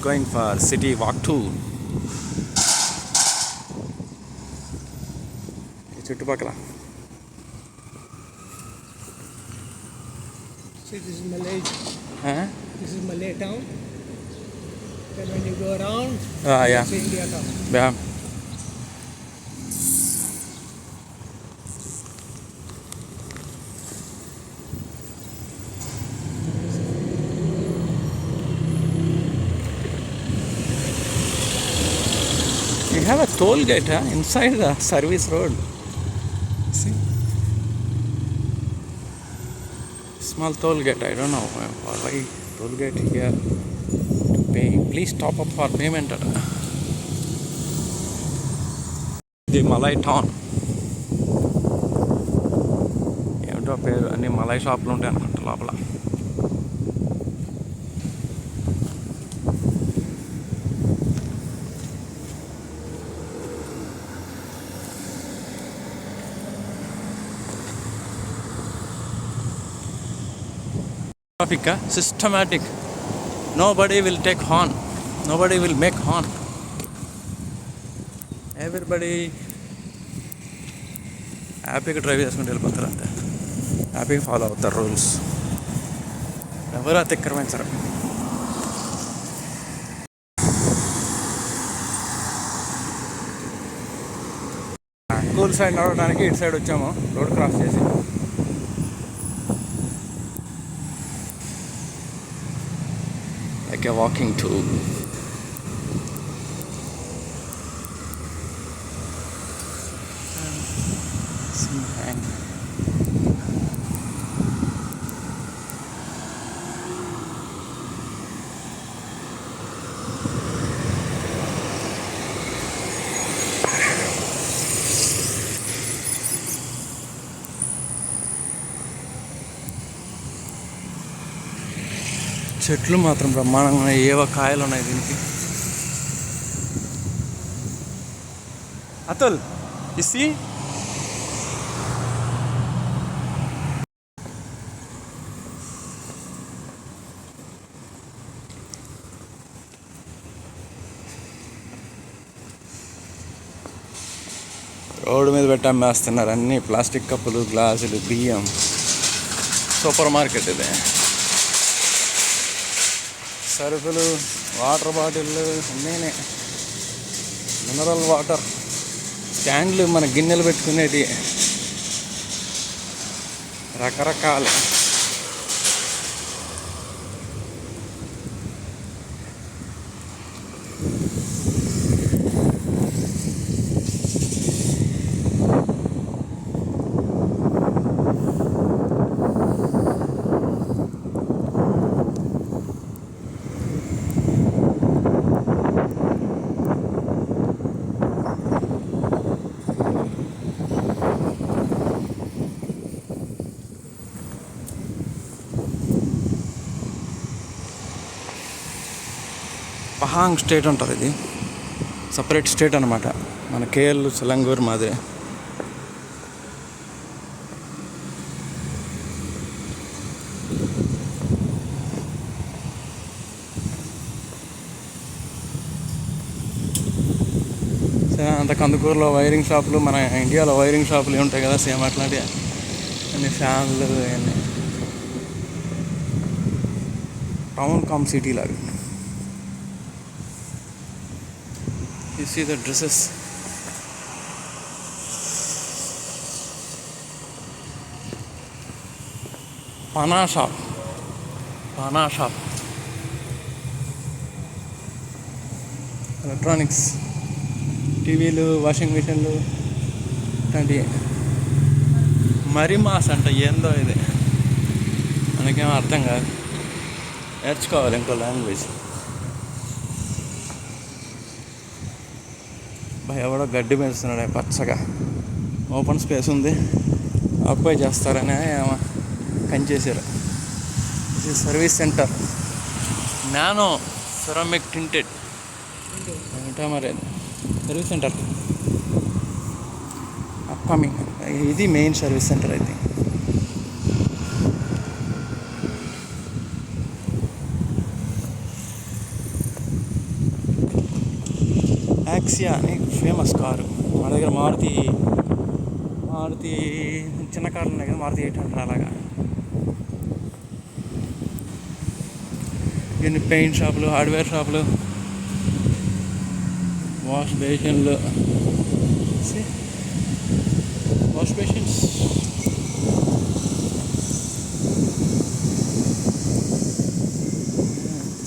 going for city walk tour. చుట్టుపక్కల. See, this is Malay. This is Malay town. Then when you go around, Yeah. it's India town. Yeah. You have a toll gate inside the service road. See? Small toll gate. I don't know why toll gate here to pay. Please top up for payment. The Malay town. ఏమిటో పేరు అన్ని మలై షాపులు ఉంటాయి అనుకుంటా లోపల. Traffic systematic. Nobody will take horn. Nobody will make horn. Everybody హ్యాపీగా drive చేసుకుంటూ వెళ్ళిపోతారు అంతే. హ్యాపీగా ఫాలో అవుతారు రూల్స్. ఎవరు అతిక్రమించరు. స్కూల్ సైడ్ నడవడానికి ఇటు సైడ్ వచ్చాము రోడ్ క్రాస్ చేసి. Like a walking tour. చెట్లు మాత్రం బ్రహ్మాండంగా ఉన్నాయి. ఏవో కాయలు ఉన్నాయి దీనికి. అతుల్ ఇసి రోడ్డు మీద పెట్టి అమ్మేస్తున్నారు అన్నీ. ప్లాస్టిక్ కప్పులు, గ్లాసులు, బియ్యం. సూపర్ మార్కెట్ ఇది. సరుకులు, వాటర్ బాటిళ్ళు అన్నీ. మినరల్ వాటర్ స్టాండ్లు, మన గిన్నెలు పెట్టుకునేటి రకరకాలు. పహాంగ్ స్టేట్ అంటారు. ఇది సపరేట్ స్టేట్ అనమాట. మన కేఎల్, సిలంగూర్ మాదిరి. అంత కందుకూరులో వైరింగ్ షాపులు, మన ఇండియాలో వైరింగ్ షాపులు ఉంటాయి కదా సేమ్ అట్లాంటివి. అన్ని ఫ్యాన్లు అవన్నీ. టౌన్ కమ్ సిటీ లాగా. You see the dresses. Pana shop. Electronics. టీవీలు, వాషింగ్ మిషన్లు ఇట్లాంటివి. మరిమాస్ అంట. ఏందో ఇది మనకేమో అర్థం కాదు. నేర్చుకోవాలి ఇంకో లాంగ్వేజ్. ఎవడో గడ్డి పెంచుతున్నాడు పచ్చగా. ఓపెన్ స్పేస్ ఉంది, ఆక్యుపై చేస్తారని ఏమో కంచేసారు. ఇది service centre. Nano ceramic tinted ఏంటో మరి. Service centre upcoming. ఇది మెయిన్ సర్వీస్ సెంటర్ అయితే. లెక్సియా అని ఫేమస్ కారు. మన దగ్గర మారుతి చిన్న కార్లు ఉన్నాయి కదా, మారుతి 800 అలాగా. ఇవన్నీ పెయింట్ షాపులు, హార్డ్వేర్ షాపులు, వాష్ బేసిన్లు, వాష్ బేసిన్స్.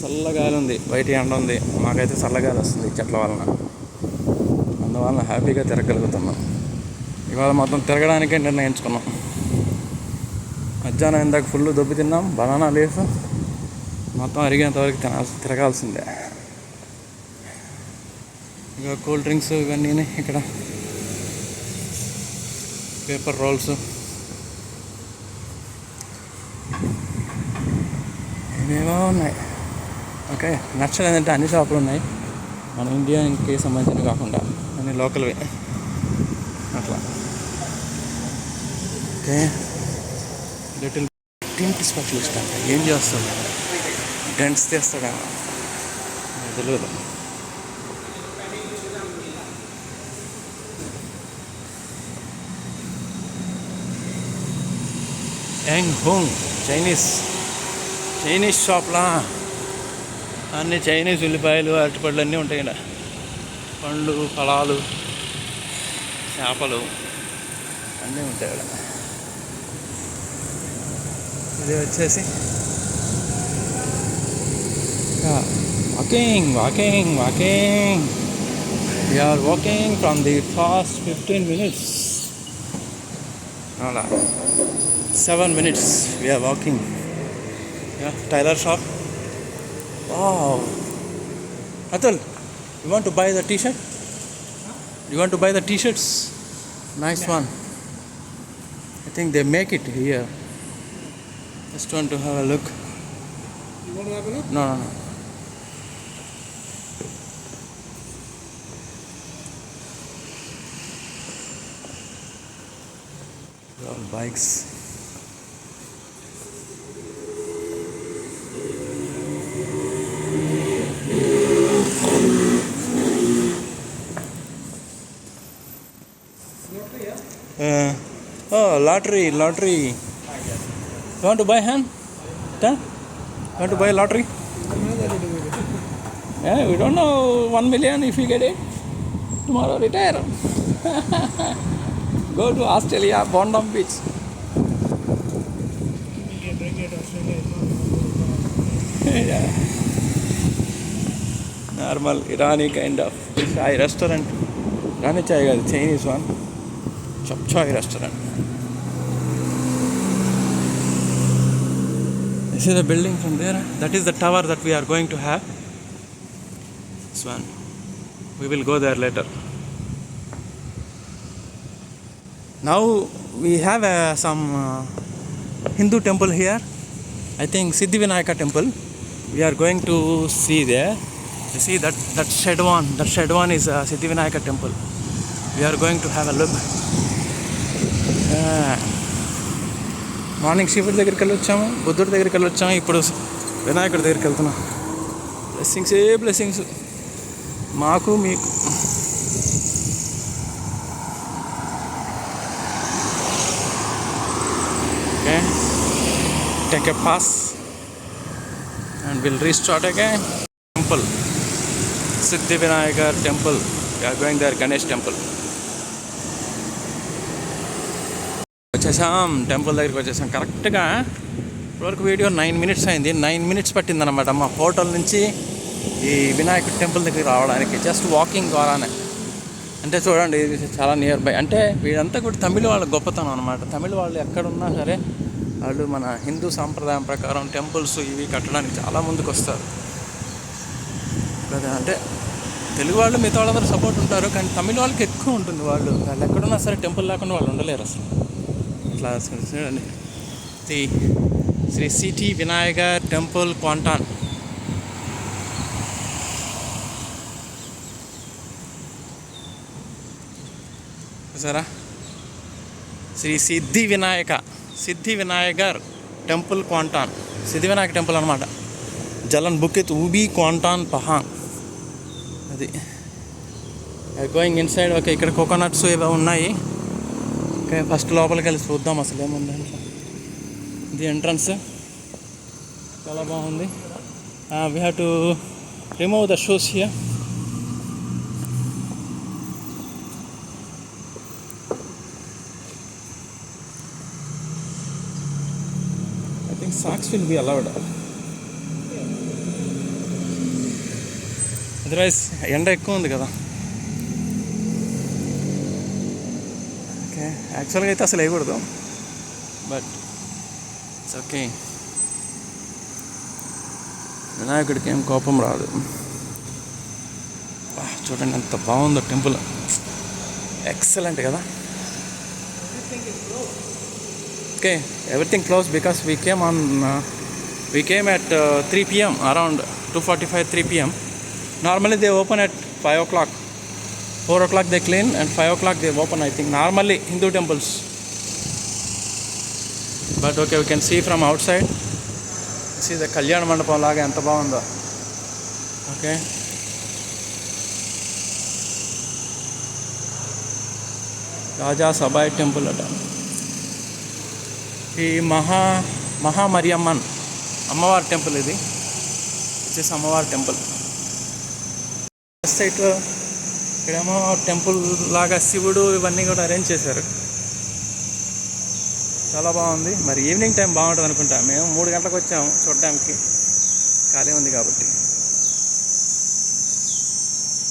చల్లగాలి ఉంది, బయట ఎండ ఉంది. మాకైతే చల్లగాలి వస్తుంది చెట్ల వలన. అందువలన హ్యాపీగా తిరగలుగుతున్నాం. ఇవాళ మొత్తం తిరగడానికే నిర్ణయించుకున్నాం. మధ్యాహ్నం ఇందాక ఫుల్ దొబ్బి తిన్నాం. బనానా లీఫ్ మొత్తం అరిగేంతవరకు తిరగాల్సిందే. ఇక కూల్ డ్రింక్స్ ఇవన్నీ ఇక్కడ, పేపర్ రోల్స్ ఇవేమో ఉన్నాయి. ఓకే, నచ్చలేదంటే అన్ని షాపులు ఉన్నాయి, మన ఇండియాకి సంబంధించినవి కాకుండా అన్ని లోకల్వి అట్లా. ఓకే, లిటిల్ టింట్ స్పెషలిస్ట్ అంటే ఏం చేస్తాడు, డెంట్స్ తీస్తాడా తెలియదు. యాంగ్ హోంగ్ చైనీస్ షాప్లా అన్నీ చైనీస్ ఉల్లిపాయలు, అరటిపళ్ళు అన్నీ ఉంటాయి ఇక్కడ. పండ్లు, ఫలాలు, చేపలు అన్నీ ఉంటాయి ఇక్కడ. ఇది వచ్చేసి walking we're walking from the fast 15 minutes. అలా 7 minutes we're walking. Tailor shop. Wow, Atul, you want to buy the t-shirt? You want to buy the t-shirts? Nice one. I think they make it here. Just want to have a look. You want to have a look? No. All bikes. Lottery. You want to buy hand? You want to buy a lottery? Yeah, we don't know 1 million if you get it. Tomorrow retire. Go to Australia, Bondi Beach. Yeah. Normal Irani kind of chai restaurant. Irani chai is Chinese one. Chop chai restaurant. You see the building from there? That is the tower that we are going to have. This one. We will go there later. Now we have some Hindu temple here. I think Siddhi Vinayaka Temple. We are going to see there. You see that shed one is Siddhi Vinayaka Temple. We are going to have a look. Morning శివుడి దగ్గరికి వెళ్ళొచ్చాము, బుద్ధుడి దగ్గరికి వెళ్ళొచ్చాము, ఇప్పుడు వినాయకుడి దగ్గరికి వెళ్తున్నాం. Blessings మాకు మీకు. Okay, take a pause and will restart again. Temple Siddhi Vinayaka temple. We are going there, Ganesh temple. వచ్చేసాం, టెంపుల్ దగ్గరికి వచ్చేసాం. కరెక్ట్గా ఇప్పటివరకు వీడియో 9 minutes అయింది. 9 minutes పట్టిందన్నమాట మా హోటల్ నుంచి ఈ వినాయకుడి టెంపుల్ దగ్గరికి రావడానికి, జస్ట్ వాకింగ్ ద్వారానే. అంటే చూడండి, ఇది చాలా నియర్ బై. అంటే వీడంతా కూడా తమిళ వాళ్ళ గొప్పతనం అనమాట. తమిళ వాళ్ళు ఎక్కడున్నా సరే వాళ్ళు మన హిందూ సాంప్రదాయం ప్రకారం టెంపుల్స్ ఇవి కట్టడానికి చాలా ముందుకు వస్తారు. అంటే తెలుగు వాళ్ళు మిగతా వాళ్ళందరూ సపోర్ట్ ఉంటారు, కానీ తమిళ వాళ్ళకి ఎక్కువ ఉంటుంది. వాళ్ళు ఎక్కడున్నా సరే టెంపుల్ లేకుండా వాళ్ళు ఉండలేరు అసలు. ఇట్లా చూడండి, శ్రీ సిద్ధి వినాయక టెంపుల్ క్వాంటాన్. చూసారా, శ్రీ సిద్ధి వినాయకర్ టెంపుల్ క్వాంటాన్. సిద్ధి వినాయక టెంపుల్ అనమాట. జలన్ బుకెత్ ఊబీ క్వాంటాన్ పహాంగ్. అది గోయింగ్ ఇన్సైడ్. ఓకే, ఇక్కడ కోకోనట్స్ ఏవో ఉన్నాయి. ఓకే, ఫస్ట్ లోపలికి వెళ్ళి చూద్దాం అసలు ఏముంది. ఇది ఎంట్రన్స్, చాలా బాగుంది. We have to remove the shoes here. I think socks will be allowed, otherwise ఎండ ఎక్కువ ఉంది కదా. ఓకే, యాక్చువల్గా అయితే అసలు వేయకూడదు, బట్ ఇట్స్ ఓకే. వినాయకుడికి ఏం కోపం రాదు. చూడండి ఎంత బాగుందో టెంపుల్, ఎక్సలెంట్ కదా. Okay, everything close because we came at 3 p.m. around 2:45 3 p.m. Normally they open at 5 o'clock, 4 o'clock they clean and 5 o'clock they open, I think, normally Hindu temples. But okay, we can see from outside. See the Kalyana Mandapam laga enta bagundo. Okay, Raja Sabai temple ata. ఈ మహా మరియమ్మన్ అమ్మవారి temple ఇది. వచ్చేసి అమ్మవారి temple. సైట్లో ఇక్కడేమో temple లాగా శివుడు ఇవన్నీ కూడా అరేంజ్ చేశారు, చాలా బాగుంది. మరి ఈవినింగ్ టైం బాగుంటుంది అనుకుంటా. మేము 3 గంటలకు వచ్చాము చూడడానికి, ఖాళీ ఉంది కాబట్టి.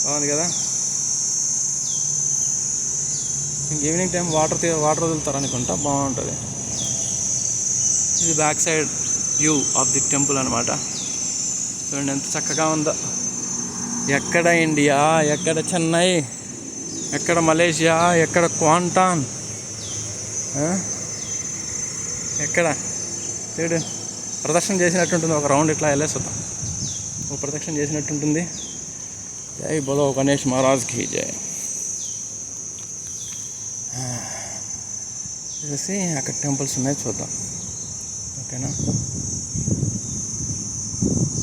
బాగుంది కదా. ఇంక ఈవినింగ్ టైం వాటర్ వదులుతారు అనుకుంటా, బాగుంటుంది. ఇది back side view of the temple అనమాట. చూడండి ఎంత చక్కగా ఉందో. ఎక్కడ ఇండియా, ఎక్కడ చెన్నై, ఎక్కడ మలేషియా, ఎక్కడ క్వాంటాన్, ఎక్కడ చూడు ప్రదక్షిణ చేసినట్టుంటుంది. ఒక రౌండ్ ఇట్లా వెళ్ళేస్తాం, ఒక ప్రదక్షిణ చేసినట్టుంటుంది. జై బోలో గణేష్ మహారాజ్కి జై. చూసి అక్కడ టెంపుల్స్ ఉన్నాయి, చూద్దాం. ఓకేనా,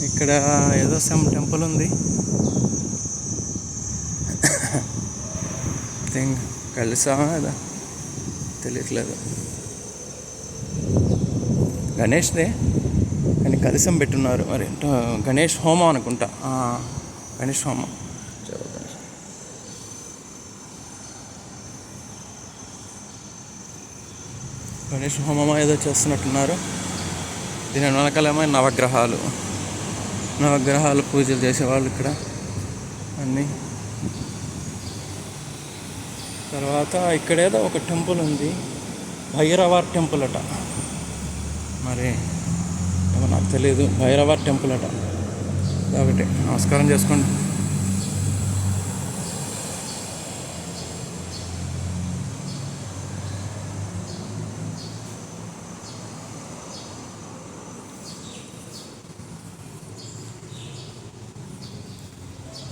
ఇక్కడ ఏదో సమ్ టెంపుల్ ఉంది. థింక్ కలిసా అదా తెలియట్లేదు. గణేష్దే కానీ కలిసం పెట్టున్నారు. మరి గణేష్ హోమం అనుకుంటా, గణేష్ హోమం. గణేష్ హోమం ఏదో చేస్తున్నట్టున్నారు. దీని వెనకాలేమో నవగ్రహాలు పూజలు చేసేవాళ్ళు ఇక్కడ అన్నీ. తర్వాత ఇక్కడేదో ఒక టెంపుల్ ఉంది, భైరవార్ టెంపుల్ అట. మరి ఏమో నాకు తెలియదు, భైరవార్ టెంపుల్ అట. కాబట్టి నమస్కారం చేసుకోండి.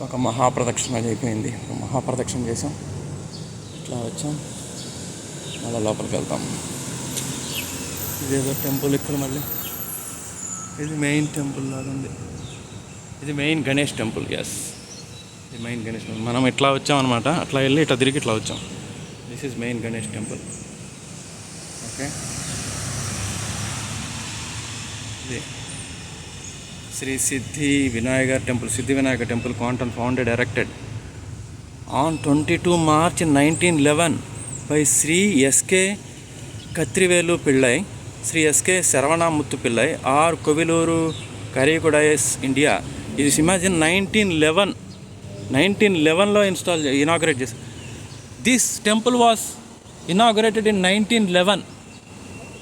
ఒక మహాప్రదక్షిణ అయిపోయింది. ఒక మహాప్రదక్షిణ చేసాం, ఇట్లా వచ్చాం, మళ్ళీ లోపలికి వెళ్తాం. ఇదేదో టెంపుల్ ఇక్కడ మళ్ళీ. ఇది మెయిన్ టెంపుల్ లాగా ఉంది. ఇది మెయిన్ గణేష్ టెంపుల్. ఎస్, ఇది మెయిన్ గణేష్ టెంపుల్. మనం ఇట్లా వచ్చామన్నమాట, అట్లా వెళ్ళి ఇట్లా తిరిగి ఇట్లా వచ్చాం. This is main Ganesh temple. Okay, ఇది Sri Siddhi Vinayaka Temple, Siddhi Vinayaka Temple, Kuantan, founded, erected on 22 March 1911 by Sri S.K. Katrivelu Pillai, Sri S.K. Saravanamuthu Pillai, or Koviluru Karikudais, India. It is imagine 1911 lo inaugurate this. This temple was inaugurated in 1911.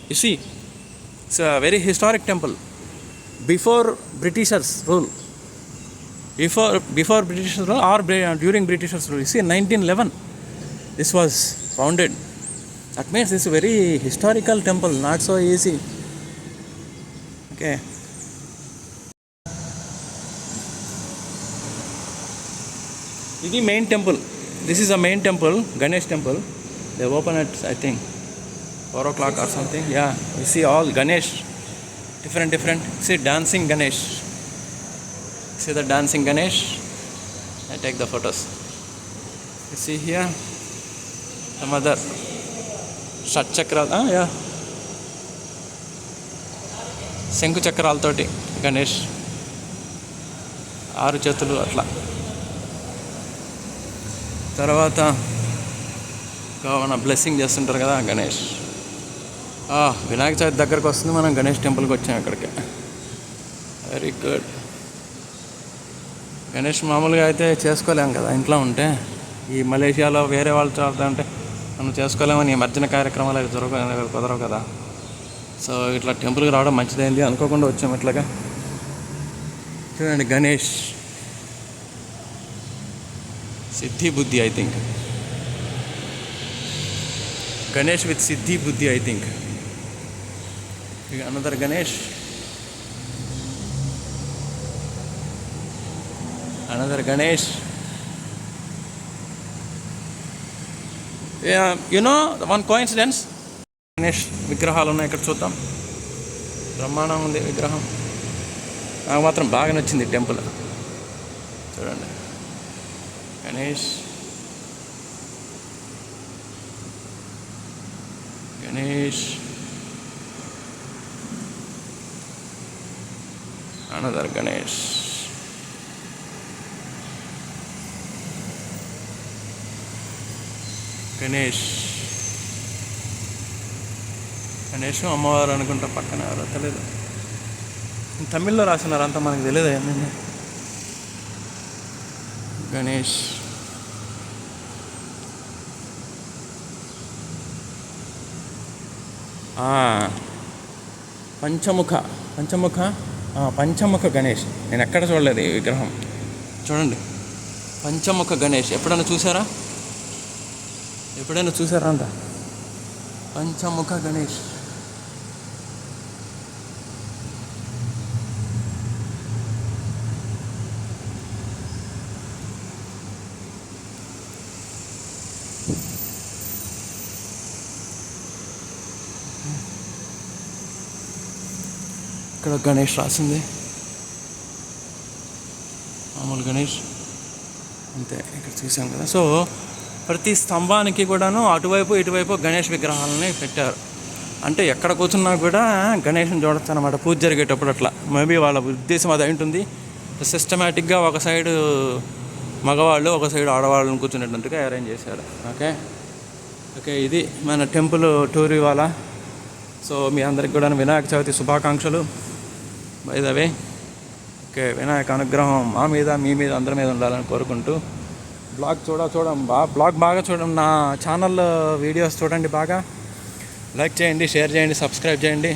You see, it's a very historic temple. Before Britishers rule, before Britishers rule or during Britishers rule. You see, 1911 this was founded. That means this is a very historical temple, not so easy. Okay. This is main temple. This is a main temple, Ganesh temple. They open at, I think, 4 o'clock or something. Yeah, you see all Ganesh. Different. See, dancing Ganesh. See the dancing Ganesh. I take the photos. You see here some other షట్చక్రాలు శంకు చక్రాలతోటి గణేష్ 6 చేతులు అట్లా. తర్వాత మన blessing చేస్తుంటారు కదా గణేష్. వినాయక చవితి దగ్గరకు వస్తుంది, మనం గణేష్ టెంపుల్కి వచ్చాం ఇక్కడికి. Very good. గణేష్ మామూలుగా అయితే చేసుకోలేం కదా ఇంట్లో ఉంటే. ఈ మలేషియాలో వేరే వాళ్ళు చదువుతా ఉంటే మనం చేసుకోలేమని మర్జన కార్యక్రమాలు అవి కుదరవు కదా. సో ఇట్లా టెంపుల్కి రావడం మంచిదైంది, అనుకోకుండా వచ్చాము ఇట్లాగా. చూడండి గణేష్ సిద్ధి బుద్ధి, ఐ థింక్ గణేష్ విత్ సిద్ధి బుద్ధి, I think. Another Ganesh, another Ganesh. You know one coincidence, Ganesh విగ్రహాలు ఉన్నాయి ఇక్కడ, చూద్దాం. బ్రహ్మాండం ఉంది విగ్రహం. నాకు మాత్రం బాగా నచ్చింది టెంపుల్. చూడండి గణేష్, గణేష్, అనదర్ గణేష్. గణేష్, గణేష్ అమ్మవారు అనుకుంటా, పక్కన ఎవరో తెలియదు, తమిళ్లో రాసినారు, అంతా మనకు తెలియదు ఏమైంది. గణేష్, పంచముఖ గణేష్. నేను ఎక్కడ చూడలేదు ఈ విగ్రహం. చూడండి పంచముఖ గణేష్. ఎప్పుడైనా చూసారా అంట పంచముఖ గణేష్. ఇక్కడ గణేష్ రాసింది, మామూలు గణేష్ అంతే. ఇక్కడ చూసాం కదా. సో ప్రతి స్తంభానికి కూడాను అటువైపు ఇటువైపు గణేష్ విగ్రహాలని పెట్టారు. అంటే ఎక్కడ కూర్చున్నా కూడా గణేష్ని చూడొచ్చు అనమాట పూజ జరిగేటప్పుడు. అట్లా మేబీ వాళ్ళ ఉద్దేశం అది ఉంటుంది. సిస్టమేటిక్గా ఒక సైడు మగవాళ్ళు, ఒక సైడు ఆడవాళ్ళని కూర్చునేటట్టుగా అరేంజ్ చేశారు. ఓకే ఇది మన టెంపుల్ టూర్ ఇవాళ. సో మీ అందరికి కూడా వినాయక చవితి శుభాకాంక్షలు. By the way, okay, Vinayaka అనుగ్రహం మా మీద, మీ మీద, అందరి మీద ఉండాలని కోరుకుంటూ, బ్లాగ్ బాగా చూడండి, నా ఛానల్ వీడియోస్ చూడండి, బాగా లైక్ చేయండి, షేర్ చేయండి, సబ్స్క్రైబ్ చేయండి.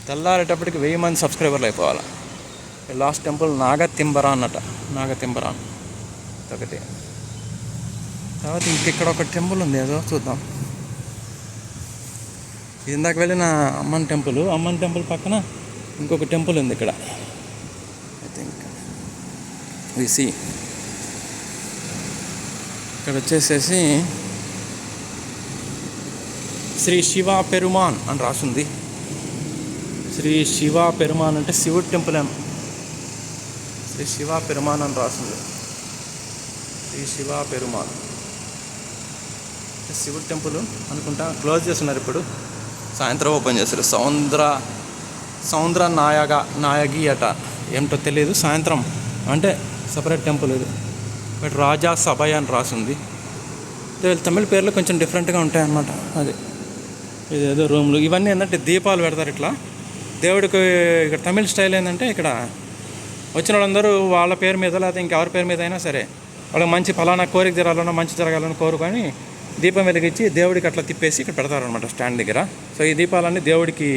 తెల్లారేటప్పటికి 1000 మంది సబ్స్క్రైబర్లు అయిపోవాలి. లాస్ట్ టెంపుల్ నాగతింబరాన్ ఒకటి. తర్వాత ఇంకెక్కడ ఒక టెంపుల్ ఉంది, ఏదో చూద్దాం. ఇందాక వెళ్ళిన అమ్మన్ టెంపుల్ పక్కన ఇంకొక టెంపుల్ ఉంది ఇక్కడ. ఐ థింక్ విసి ఇక్కడ వచ్చేసేసి శ్రీ శివ పెరుమాన్ అని రాసింది. శ్రీ శివ పెరుమాన్ అంటే శివుడి టెంపుల్ ఏం. శ్రీ శివ పెరుమాన్ అని రాసింది. శ్రీ శివ పెరుమాన్ శివుడి టెంపుల్ అనుకుంటా. క్లోజ్ చేస్తున్నారు ఇప్పుడు, సాయంత్రం ఓపెన్ చేస్తారు. సౌంద్ర నాయగి అట, ఏమిటో తెలియదు. సాయంత్రం అంటే సపరేట్ టెంపుల్ ఇది. బట్ రాజా సభయ్ అని రాసింది. తమిళ పేర్లు కొంచెం డిఫరెంట్గా ఉంటాయన్నమాట. అది ఇదేదో రూమ్లు ఇవన్నీ ఏంటంటే దీపాలు పెడతారు ఇట్లా దేవుడికి. ఇక్కడ తమిళ స్టైల్ ఏంటంటే ఇక్కడ వచ్చిన వాళ్ళందరూ వాళ్ళ పేరు మీద, లేకపోతే ఇంకెవరి పేరు మీద అయినా సరే, వాళ్ళకి మంచి ఫలానా కోరిక జరగాలన్నా, మంచి జరగాలని కోరుకొని దీపం వెలిగించి దేవుడికి అట్లా తిప్పేసి ఇక్కడ పెడతారనమాట స్టాండ్ దగ్గర. సో ఈ దీపాలన్నీ దేవుడికి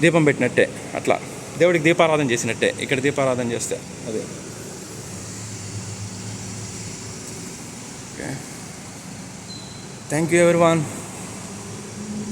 దీపం పెట్టినట్టే, అట్లా దేవుడికి దీపారాధన చేసినట్టే ఇక్కడ దీపారాధన చేస్తే. అదే ఓకే, థ్యాంక్ యూ ఎవ్రీవన్.